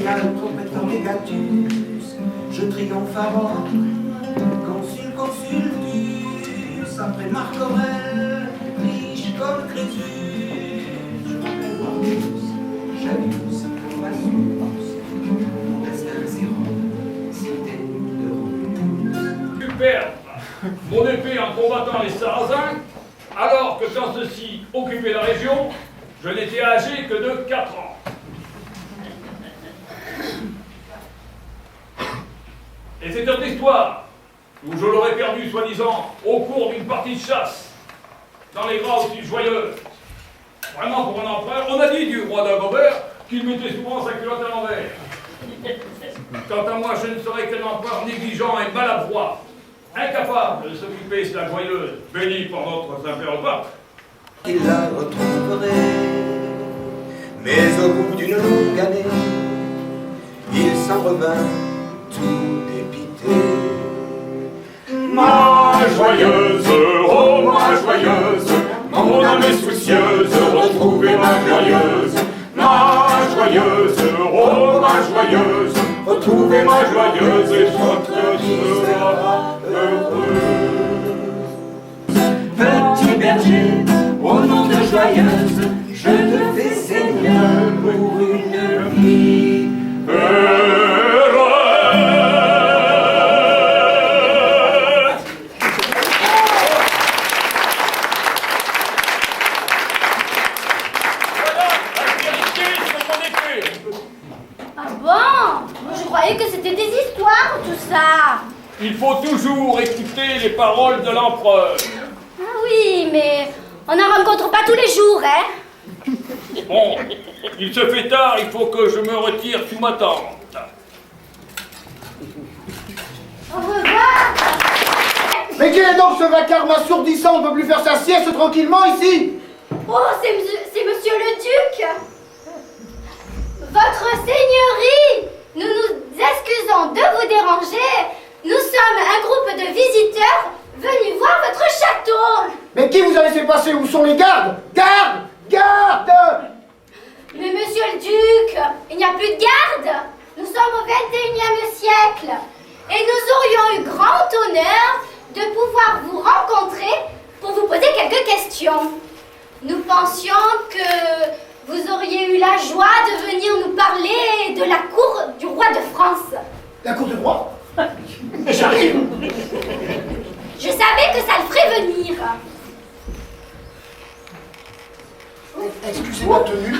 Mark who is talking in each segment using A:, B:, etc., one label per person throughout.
A: cardinal, propriétaire mégatus, je triomphe à Rome, consultus, après Marc Aurèle, riche comme Crésus, je rappelle Marcus, Javius, Massius, Montesquieu, Cyril, cité de Rome.
B: Perdre mon épée en combattant les Sarrasins, alors que quand ceux-ci occupaient la région, je n'étais âgé que de 4 ans. Et cette autre histoire, où je l'aurais perdu, soi-disant, au cours d'une partie de chasse, dans les gras aussi joyeuses. Vraiment, pour un empereur, on a dit du roi d'Agobert qu'il mettait souvent sa culotte à l'envers. Quant à moi, je ne serais qu'un empereur négligent et maladroit, incapable de s'occuper de la joyeuse, bénie par notre Saint-Père le Pape.
A: Il la retrouverait, mais au bout d'une longue année, il s'en revint tout dépité.
C: Ma joyeuse, oh ma joyeuse, mon âme est soucieuse, retrouvez ma joyeuse. Ma joyeuse, oh ma joyeuse, retrouvez ma joyeuse et votre sera heureuse.
D: Petit berger, au nom de joyeuse, je te fais Seigneur pour une vie
C: heureuse.
E: Ah bon? Je croyais que c'était des histoires, tout ça.
B: Il faut toujours écouter les paroles de l'empereur.
E: Ah oui, mais on n'en rencontre pas tous les jours, hein?
B: Bon, il se fait tard, il faut que je me retire sous ma tente.
E: Au revoir.
F: Mais qui est donc ce vacarme assourdissant? On ne peut plus faire sa sieste tranquillement ici?
E: Oh, c'est monsieur le duc. Votre seigneurie, nous nous excusons de vous déranger. Nous sommes un groupe de visiteurs venus voir votre château.
F: Mais qui vous a laissé passer? Où sont les gardes? Garde! Garde!
E: Mais monsieur le duc, il n'y a plus de garde. Nous sommes au XXIe siècle et nous aurions eu grand honneur de pouvoir vous rencontrer pour vous poser quelques questions. Nous pensions que vous auriez eu la joie de venir nous parler de la cour du roi de France.
F: La cour du roi? J'arrive!
E: Je savais que ça le ferait venir.
F: Excusez ma tenue.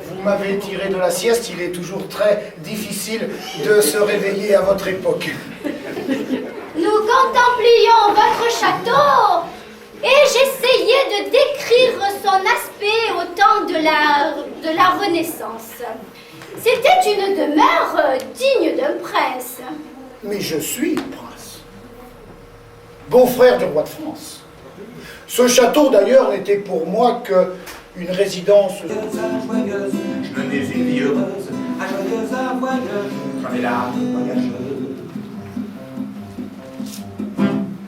F: Vous m'avez tiré de la sieste, il est toujours très difficile de se réveiller à votre époque.
E: Nous contemplions votre château et j'essayais de décrire son aspect au temps de la Renaissance. C'était une demeure digne d'un prince.
F: Mais je suis prince. Beau-frère du roi de France. Ce château, d'ailleurs, n'était pour moi qu'une résidence.
A: Joyeuse, je menais une vie heureuse, à joyeuse, à voyeuse, j'avais l'âme voyageuse.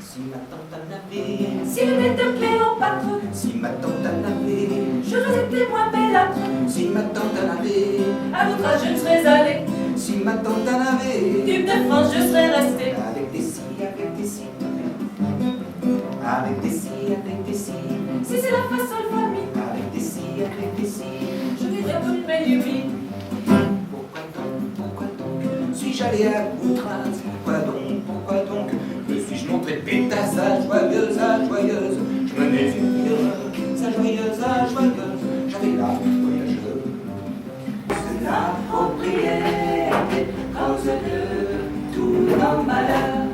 A: Si ma tante en avait,
D: S'il était Cléopâtre,
A: si ma tante en avait,
D: je vous étais moins bellâtre.
A: si ma tante en avait,
D: À votre âge, je ne serais allé.
A: si ma tante en avait,
D: Duc de France, je serais resté.
A: avec des si, avec des si, avec des si, avec des si,
D: Si c'est la façon de famille,
A: avec des si, avec des si.
D: je vivrais pour une belle vie.
A: Pourquoi donc, suis-je allé à outrance? Pourquoi donc, me suis-je montré pétasse à joyeuse, je menais une vie heureuse, à joyeuse, j'avais l'âme voyageuse.
D: C'est la propriété, cause de tous nos malheurs.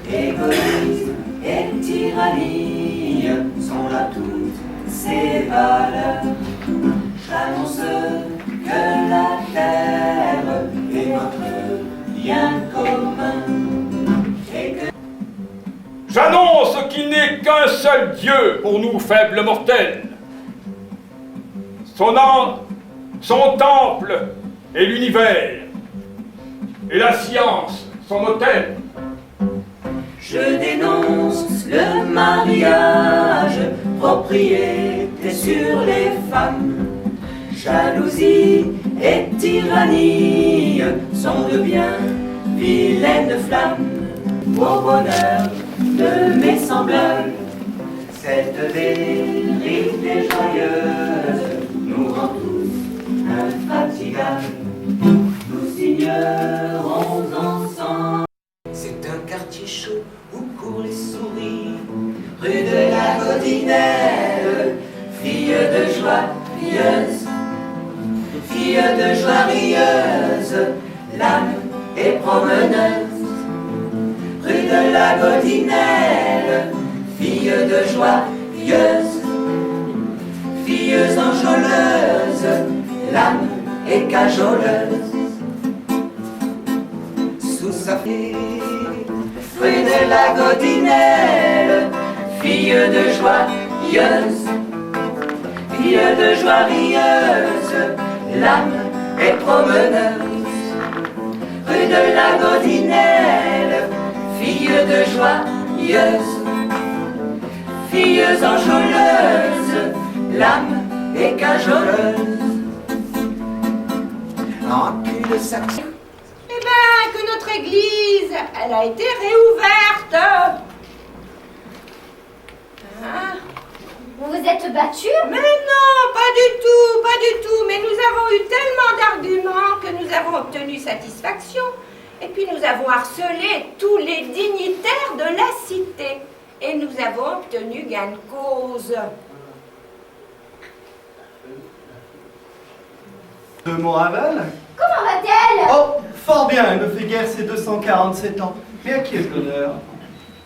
D: Égoïsme et tyrannie sont là toutes ces valeurs. J'annonce que la terre est notre bien commun.
B: J'annonce qu'il n'est qu'un seul Dieu pour nous faibles mortels. Son temple est l'univers, et la science son autel.
D: Je dénonce le mariage, propriété sur les femmes. Jalousie et tyrannie sont de bien vilaines flammes au bonheur de mes semblables. Cette vérité joyeuse nous rend tous infatigables. Nous signerons ensemble.
A: C'est un quartier chaud où courent les souris, rue de la Godinelle,
D: Fille de joie rieuse, fille de joie rieuse, l'âme est promeneuse. Rue de la Godinelle, fille de joie rieuse, fille enjôleuse, l'âme est cajoleuse.
A: sous sa fille.
D: Rue de la Godinelle, fille de joie rieuse, fille de joie rieuse, l'âme est promeneuse. Rue de la Godinelle, fille de joie rieuse, fille enjôleuse, l'âme est cajoleuse.
A: En cul-de-sac.
G: Eh ben, que notre église, elle a été réouverte. Hein?
E: Vous vous êtes battu?
G: Mais non, pas du tout, pas du tout. Mais nous avons eu tellement d'arguments que nous avons obtenu satisfaction. Et puis nous avons harcelé tous les dignitaires de la cité. Et nous avons obtenu gain de cause.
H: De Montravel?
E: Comment va-t-elle?
H: Oh, fort bien, elle ne fait guère ses 247 ans. Mais à qui est-ce l'honneur?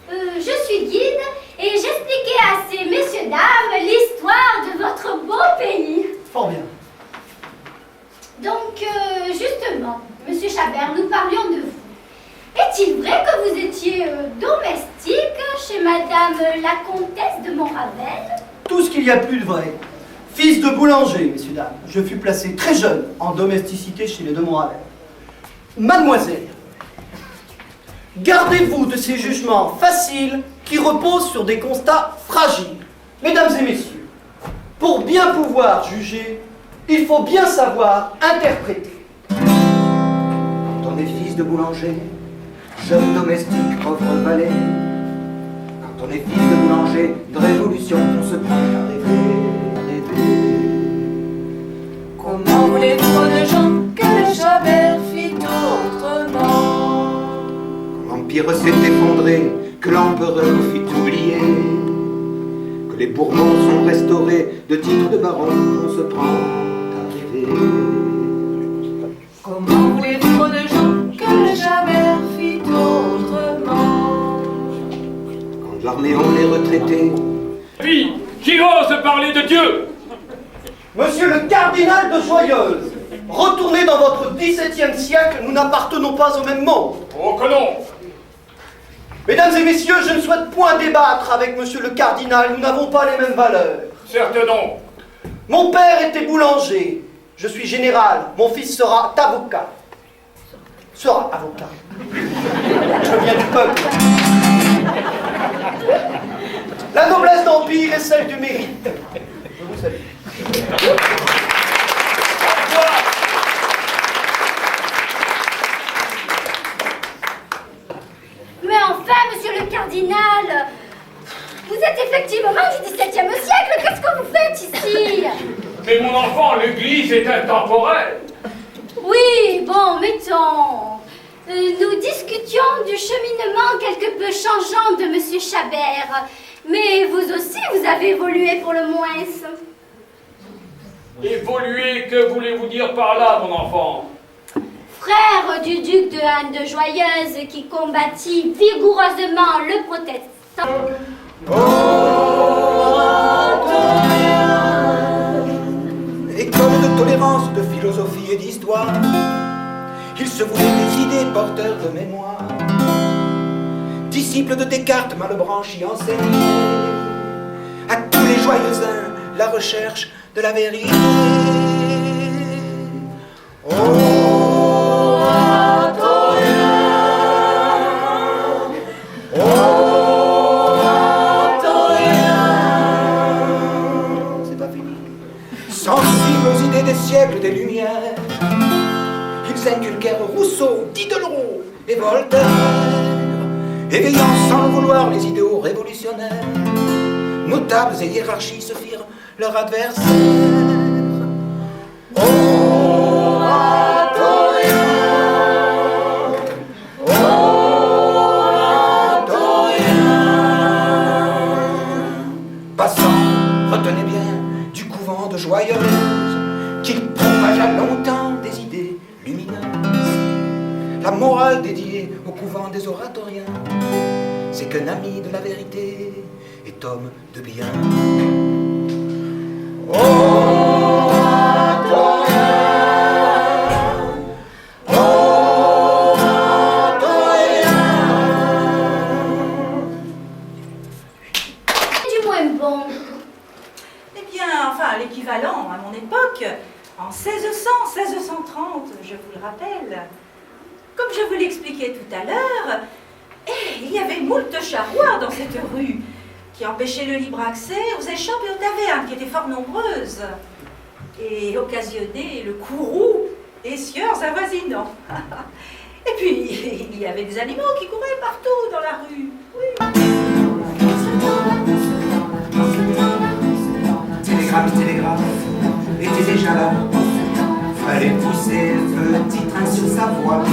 E: Je suis guide et j'expliquais à ces messieurs dames l'histoire de votre beau pays.
H: Fort bien.
E: Donc, justement, monsieur Chabert, nous parlions de vous. Est-il vrai que vous étiez domestique chez madame la comtesse de Montravel?
H: Tout ce qu'il y a plus de vrai. Fils de boulanger, messieurs, dames, je fus placé très jeune en domesticité chez les de Montravel. Mademoiselle, gardez-vous de ces jugements faciles qui reposent sur des constats fragiles. Mesdames et messieurs, pour bien pouvoir juger, il faut bien savoir interpréter.
A: Quand on est fils de boulanger, jeune domestique, pauvre valet. Quand on est fils de boulanger, de révolution, on se prend à rêver, à rêver.
D: Comment voulez-vous de gens que Chabert fit autrement?
A: Quand l'Empire s'est effondré, que l'empereur fit oublier, que les Bourbons sont restaurés, de titres de baron, on se prend à rêver.
D: Comment voulez-vous de gens que Chabert fit autrement?
A: Quand l'armée on les retraités,
B: Puis, qui ose parler de Dieu?
H: Monsieur le cardinal de Joyeuse, retournez dans votre 17e siècle, nous n'appartenons pas au même monde.
B: Oh que non!
H: Mesdames et messieurs, je ne souhaite point débattre avec monsieur le cardinal, nous n'avons pas les mêmes valeurs.
B: Certes non.
H: Mon père était boulanger, je suis général, mon fils sera avocat. Sera avocat. Je viens du peuple. La noblesse d'empire est celle du mérite. Je vous salue.
E: Mais enfin, monsieur le cardinal, vous êtes effectivement du XVIIe siècle. Qu'est-ce que vous faites ici?
B: Mais mon enfant, l'église est intemporelle.
E: Oui, bon, mettons. Nous discutions du cheminement quelque peu changeant de monsieur Chabert. Mais vous aussi, vous avez évolué pour le moins.
B: Évoluer, que voulez-vous dire par là, mon enfant?
E: Frère du duc de Anne de Joyeuse qui combattit vigoureusement le protestant.
A: école de tolérance, de philosophie et d'histoire, il se voulait des idées porteurs de mémoire. Disciple de Descartes, Malebranche y enseignait à tous les joyeux uns la recherche de la vérité. C'est pas fini. Sensible aux idées des siècles des Lumières. Ils inculquèrent Rousseau, Diderot et Voltaire, éveillant sans le vouloir les idéaux révolutionnaires. Notables et hiérarchies se firent leur adversaire. Passant, retenez bien, du couvent de Joyeuse, qu'il propagea longtemps des idées lumineuses. La morale dédiée au couvent des oratoriens, c'est qu'un ami de la vérité est homme de bien.
I: L'équivalent à mon époque, en 1630, je vous le rappelle. Comme je vous l'expliquais tout à l'heure, il y avait moult charrois dans cette rue qui empêchaient le libre accès aux échoppes et aux tavernes qui étaient fort nombreuses et occasionnaient le courroux des sieurs avoisinants. Et puis, il y avait des animaux qui couraient partout dans la rue. Oui.
A: Télégraphe, était déjà là. Fallait pousser le petit train sur sa voie.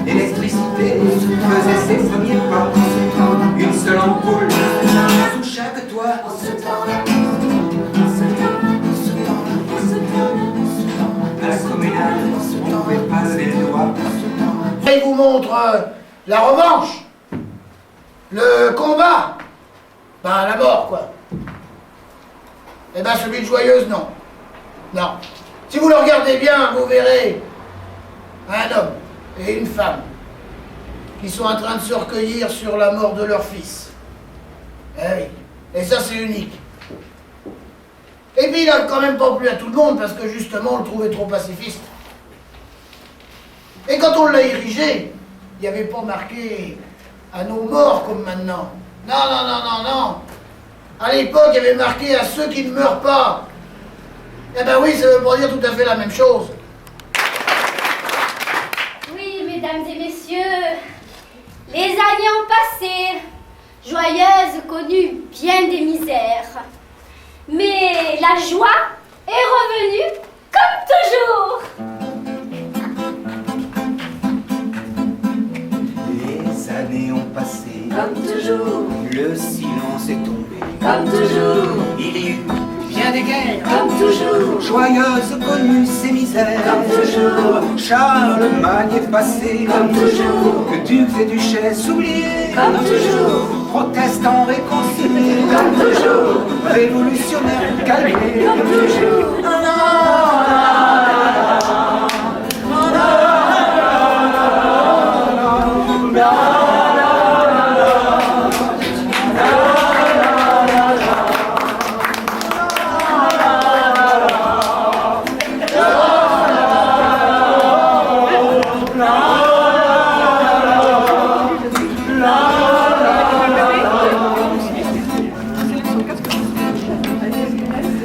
A: L'électricité faisait ses premiers pas. Une seule ampoule sous chaque toit. À la communale, on ne pouvait pas lever le doigt.
F: Il vous montre la revanche, le combat, ben la mort quoi. Eh ben celui de Joyeuse, non. Non. Si vous le regardez bien, vous verrez un homme et une femme qui sont en train de se recueillir sur la mort de leur fils. Eh oui. Et ça, c'est unique. Et puis, il n'a quand même pas plu à tout le monde parce que justement, on le trouvait trop pacifiste. Et quand on l'a érigé, il n'y avait pas marqué à nos morts comme maintenant. Non, non, non, non, non. À l'époque, il y avait marqué à ceux qui ne meurent pas. Eh ben oui, ça veut pas dire tout à fait la même chose.
E: Oui, mesdames et messieurs, les années ont passé. Joyeuse connut bien des misères. Mais la joie est revenue comme toujours.
A: Les années ont passé.
D: Comme toujours,
A: Le silence est tombé.
D: comme toujours,
A: Il y eut bien des guerres.
D: comme toujours,
A: Joyeuse connut ses misères.
D: comme toujours,
A: Charlemagne est passé.
D: comme toujours,
A: Que ducs et duchesses oubliés.
D: comme toujours,
A: Protestants réconciliés.
D: comme toujours,
A: Révolutionnaires calmés.
D: comme toujours.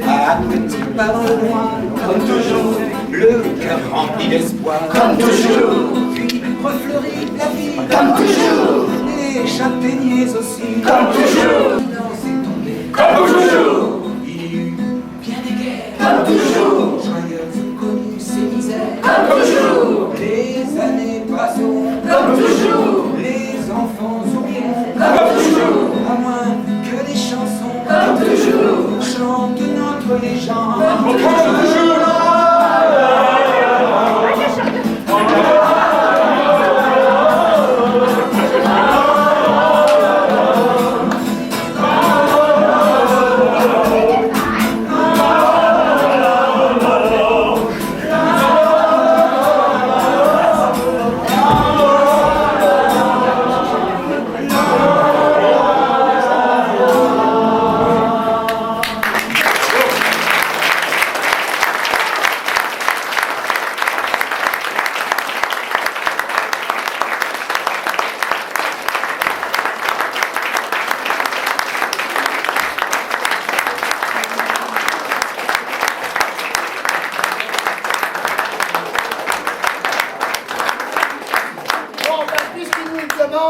A: À petits pas dans le noir, comme toujours, le cœur rempli d'espoir,
D: Comme toujours,
A: puis refleurit la vie,
D: comme toujours,
A: les châtaigniers aussi,
D: comme toujours,
A: Non, c'est tombé,
C: Comme toujours,
A: il y eut bien des guerres,
D: comme toujours,
A: Joyeuse connut ses misères,
D: comme toujours,
A: les années passeront,
D: comme toujours,
A: les enfants oublieront,
D: comme toujours,
A: à moins que des chansons,
D: comme toujours,
A: chantent notre légende,
C: comme toujours.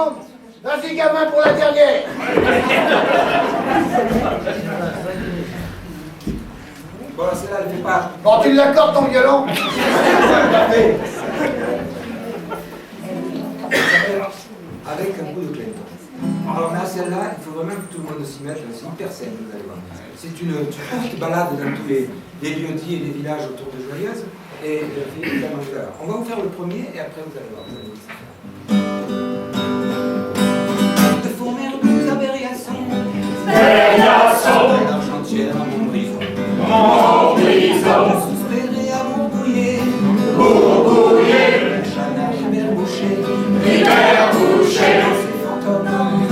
F: monde. Vas-y, gamin, pour la dernière.
A: Bon, celle-là, elle fait pas.
F: Bon, tu l'accordes ton violon.
A: Avec un coup de clinton. Alors là, celle-là, il faut vraiment que tout le monde s'y mette. C'est hyper simple, vous allez voir. C'est une petite balade dans tous les lieux-dits et les villages autour de Joyeuse. Et évidemment, on va vous faire le premier et après vous allez voir. Vous allez voir. De fourmère, nous Berriasson. L'argentière à Montbrison. Soustrait à Bourbouillet. Chanage, Hubert Boucher.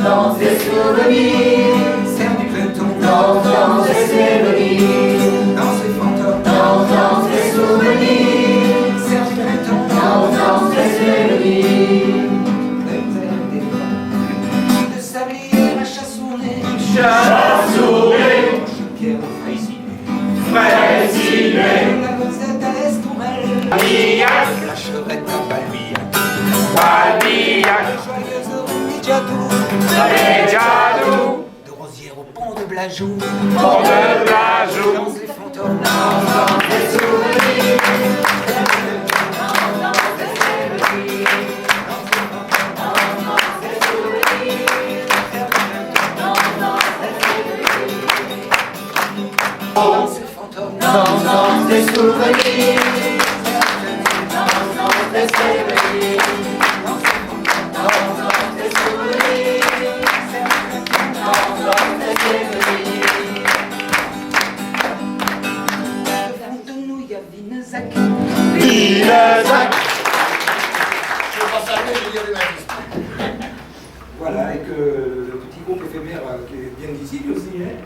D: Dans ses souvenirs,
A: Serre du Clinton.
D: dans ses mélodies,
A: Dans ses fantômes.
D: dans ses souvenirs,
A: Serre du Clinton.
D: dans ses mélodies.
A: De sablier à Chassournet.
C: Chassournet,
A: Pierre Fraisinet.
C: Fraisinet,
A: La Gosette à l'Estourel.
C: Pabillac,
A: La Chevrette à Balbiac.
C: Pabillac,
A: La joyeuse Rémi Diadou.
C: Jadou,
A: De Rosière au pont de Blajou.
C: Pont de Blajou,
A: Dans les fantômes. Dans ces fantômes.
D: Dans ses souvenirs, dans ses mélodies, dans ses souvenirs, dans ses mélodies.
A: De nous, il y a Vinezac.
C: Vinezac,
F: Je vais pas saluer, je vais dire du magistrat.
A: Voilà, et que le petit groupe éphémère qui vient d'ici, lui aussi, hein.